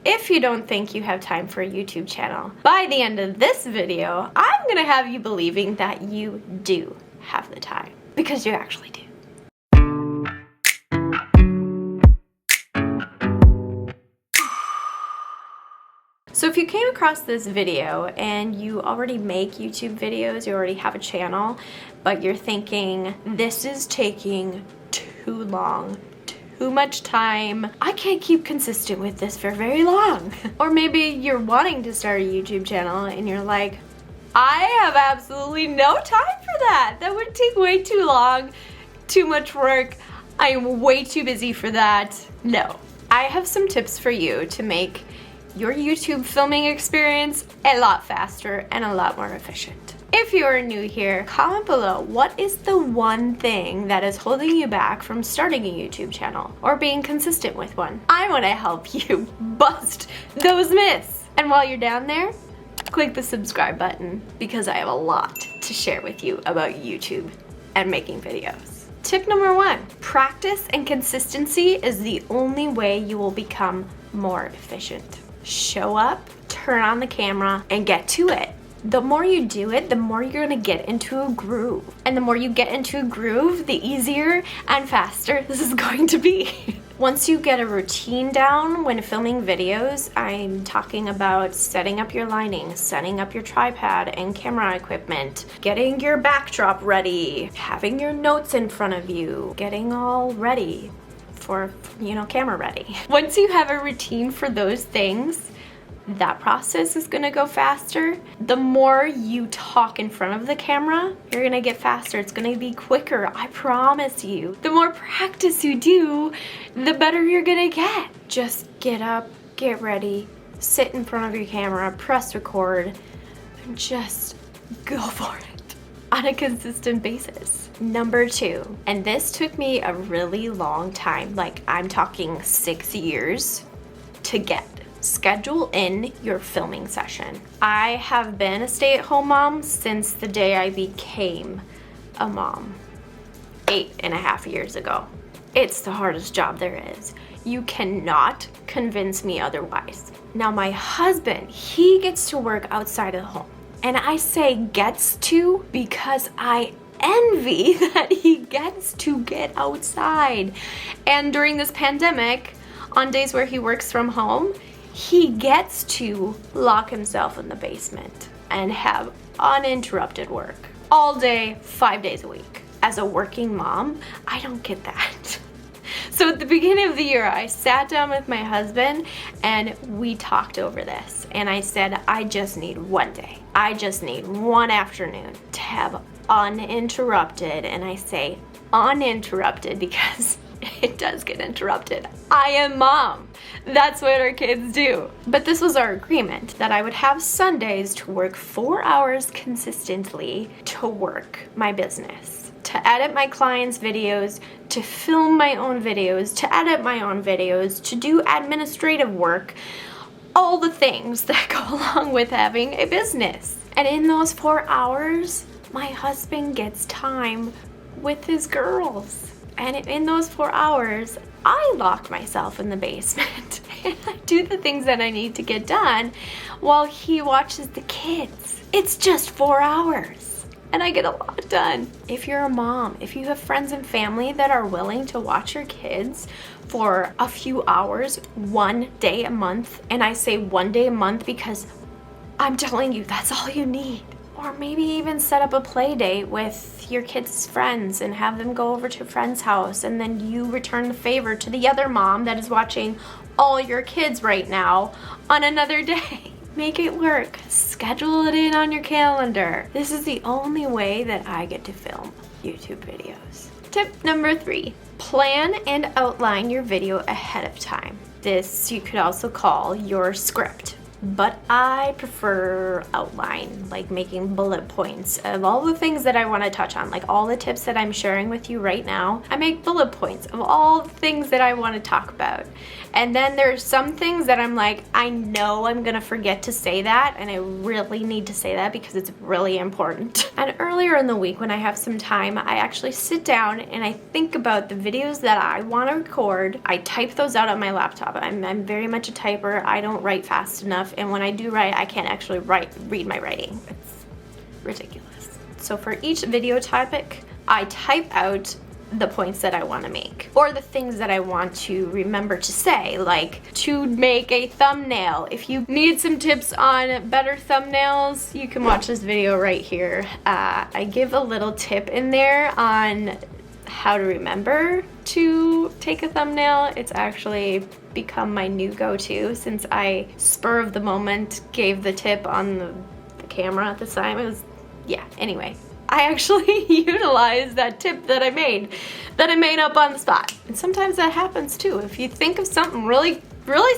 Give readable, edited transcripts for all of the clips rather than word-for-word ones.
if you don't think you have time for a YouTube channel, by the end of this video, I'm gonna have you believing that you do have the time, because you actually do. So if you came across this video and you already make YouTube videos, you already have a channel, but you're thinking, this is taking too long, too much time, I can't keep consistent with this for very long. Or maybe you're wanting to start a YouTube channel and you're like, I have absolutely no time for that. That would take way too long, too much work. I am way too busy for that. No. I have some tips for you to make your YouTube filming experience a lot faster and a lot more efficient. If you are new here, comment below what is the one thing that is holding you back from starting a YouTube channel or being consistent with one. I want to help you bust those myths. And while you're down there, click the subscribe button because I have a lot to share with you about YouTube and making videos. Tip number 1, practice and consistency is the only way you will become more efficient. Show up, turn on the camera, and get to it. The more you do it, the more you're gonna get into a groove. And the more you get into a groove, the easier and faster this is going to be. Once you get a routine down when filming videos, I'm talking about setting up your lighting, setting up your tripod and camera equipment, getting your backdrop ready, having your notes in front of you, getting all ready for, camera ready. Once you have a routine for those things, that process is gonna go faster. The more you talk in front of the camera, you're gonna get faster. It's gonna be quicker, I promise you. The more practice you do, the better you're gonna get. Just get up, get ready, sit in front of your camera, press record, and just go for it on a consistent basis. Number 2, and this took me a really long time, like I'm talking 6 years to get. Schedule in your filming session. I have been a stay-at-home mom since the day I became a mom, 8.5 years ago. It's the hardest job there is. You cannot convince me otherwise. Now my husband, he gets to work outside of the home. And I say gets to because I envy that he gets to get outside. And during this pandemic, on days where he works from home, he gets to lock himself in the basement and have uninterrupted work all day, 5 days a week. As a working mom, I don't get that. So at the beginning of the year, I sat down with my husband and we talked over this. And I said, I just need one day. I just need one afternoon to have uninterrupted. And I say uninterrupted because it does get interrupted. I am mom. That's what our kids do. But this was our agreement, that I would have Sundays to work 4 hours consistently to work my business, to edit my clients' videos, to film my own videos, to edit my own videos, to do administrative work, all the things that go along with having a business. And in those 4 hours, my husband gets time with his girls. And in those 4 hours, I lock myself in the basement and I do the things that I need to get done while he watches the kids. It's just 4 hours and I get a lot done. If you're a mom, if you have friends and family that are willing to watch your kids for a few hours, 1 day a month, and I say 1 day a month because I'm telling you, that's all you need. Or maybe even set up a play date with your kids' friends and have them go over to a friend's house, and then you return the favor to the other mom that is watching all your kids right now on another day. Make it work. Schedule it in on your calendar. This is the only way that I get to film YouTube videos. Tip number 3, plan and outline your video ahead of time. This you could also call your script. but I prefer outline, like making bullet points of all the things that I want to touch on, like all the tips that I'm sharing with you right now. I make bullet points of all the things that I want to talk about. And then there's some things that I'm like, I know I'm gonna forget to say that, and I really need to say that because it's really important. And earlier in the week when I have some time, I actually sit down and I think about the videos that I want to record. I type those out on my laptop. I'm very much a typer. I don't write fast enough, and when I do write, I can't actually read my writing. It's ridiculous. So for each video topic, I type out the points that I want to make, or the things that I want to remember to say, like to make a thumbnail. If you need some tips on better thumbnails, you can watch this video right here. I give a little tip in there on how to remember to take a thumbnail. It's actually become my new go-to since I, spur of the moment, gave the tip on the camera at the time. It was, yeah, anyway. I actually utilized that tip that I made up on the spot. And sometimes that happens too. If you think of something really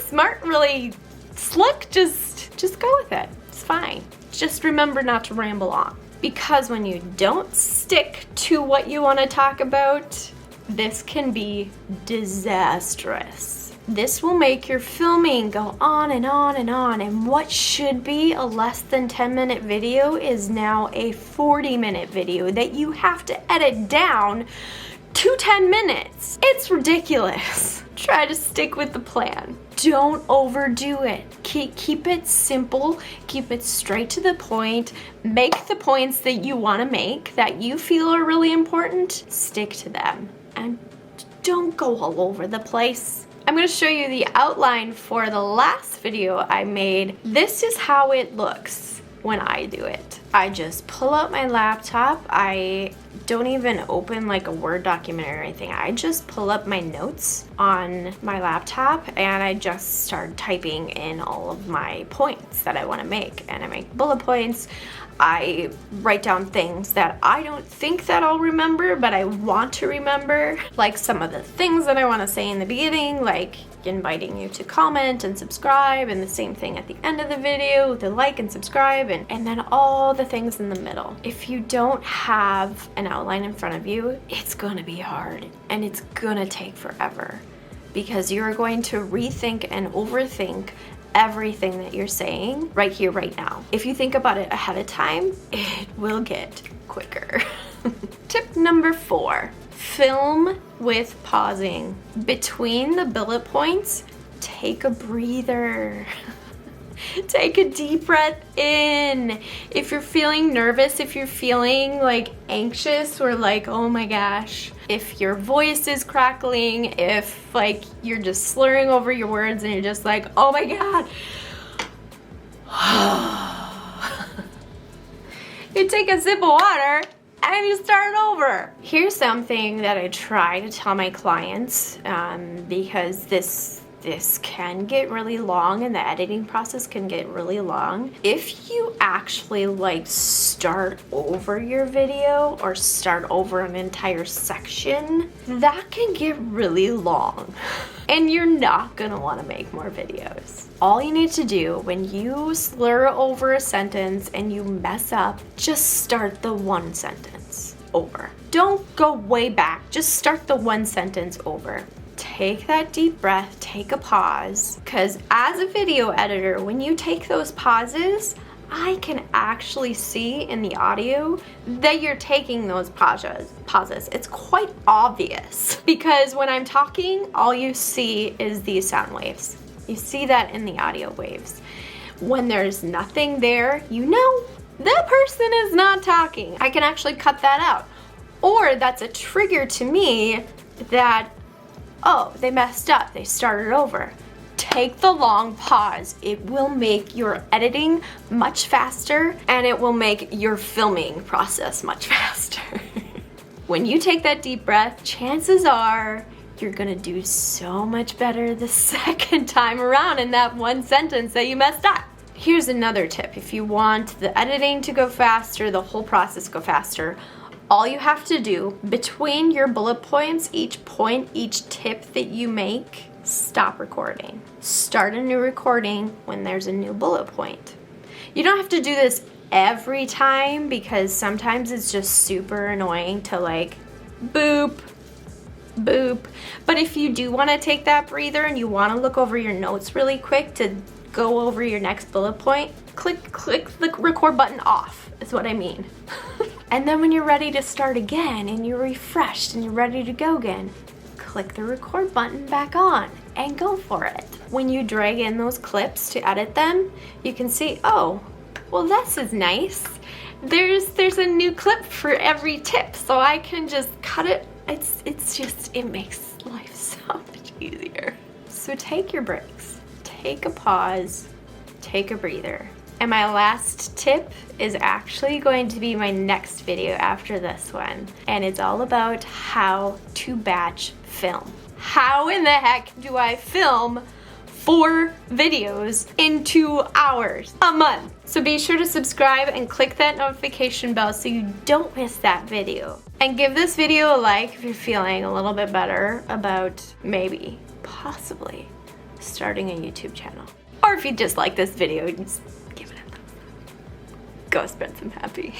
smart, really slick, just go with it. It's fine. Just remember not to ramble on. Because when you don't stick to what you want to talk about, this can be disastrous. This will make your filming go on and on and on, and what should be a less than 10-minute video is now a 40-minute video that you have to edit down to 10 minutes. It's ridiculous. Try to stick with the plan. Don't overdo it. Keep it simple, keep it straight to the point, make the points that you want to make, that you feel are really important, stick to them, and don't go all over the place. I'm going to show you the outline for the last video I made. This is how it looks when I do it. I just pull out my laptop. I don't even open like a Word document or anything. I just pull up my notes on my laptop and I just start typing in all of my points that I want to make. And I make bullet points. I write down things that I don't think that I'll remember, but I want to remember. Like some of the things that I want to say in the beginning, like inviting you to comment and subscribe, and the same thing at the end of the video, the like and subscribe, and then all the things in the middle. If you don't have an outline in front of you, it's gonna be hard and it's gonna take forever because you're going to rethink and overthink everything that you're saying right here, right now. If you think about it ahead of time, it will get quicker. Tip number 4, film with pausing. Between the bullet points, take a breather. Take a deep breath in. If you're feeling nervous, if you're feeling like anxious or like, oh my gosh, if your voice is crackling, if like you're just slurring over your words and you're just like, oh my God. You take a sip of water and you start over. Here's something that I try to tell my clients because this can get really long and the editing process can get really long. If you actually like start over your video or start over an entire section, that can get really long and you're not gonna wanna make more videos. All you need to do when you slur over a sentence and you mess up, just start the one sentence over. Don't go way back, just start the one sentence over. Take that deep breath, take a pause, because as a video editor, when you take those pauses, I can actually see in the audio that you're taking those pauses. It's quite obvious because when I'm talking, all you see is these sound waves. You see that in the audio waves. When there's nothing there, you know that person is not talking. I can actually cut that out. Or that's a trigger to me that, oh, they messed up, they started over. Take the long pause. It will make your editing much faster and it will make your filming process much faster. When you take that deep breath, chances are you're gonna do so much better the second time around in that one sentence that you messed up. Here's another tip. If you want the editing to go faster, the whole process go faster, all you have to do between your bullet points, each point, each tip that you make, stop recording. start a new recording when there's a new bullet point. You don't have to do this every time because sometimes it's just super annoying to like boop, boop. But if you do want to take that breather and you want to look over your notes really quick to go over your next bullet point, click the record button off is what I mean. And then when you're ready to start again and you're refreshed and you're ready to go again, click the record button back on and go for it. When you drag in those clips to edit them, you can see, oh, well, this is nice. There's a new clip for every tip, so I can just cut it. It makes life so much easier. So take your breaks, take a pause, take a breather. And my last tip is actually going to be my next video after this one. And it's all about how to batch film. How in the heck do I film 4 videos in 2 hours a month? So be sure to subscribe and click that notification bell so you don't miss that video. And give this video a like if you're feeling a little bit better about maybe, possibly, starting a YouTube channel. Or if you just like this video, just give it a thumbs up. Go spread some happy.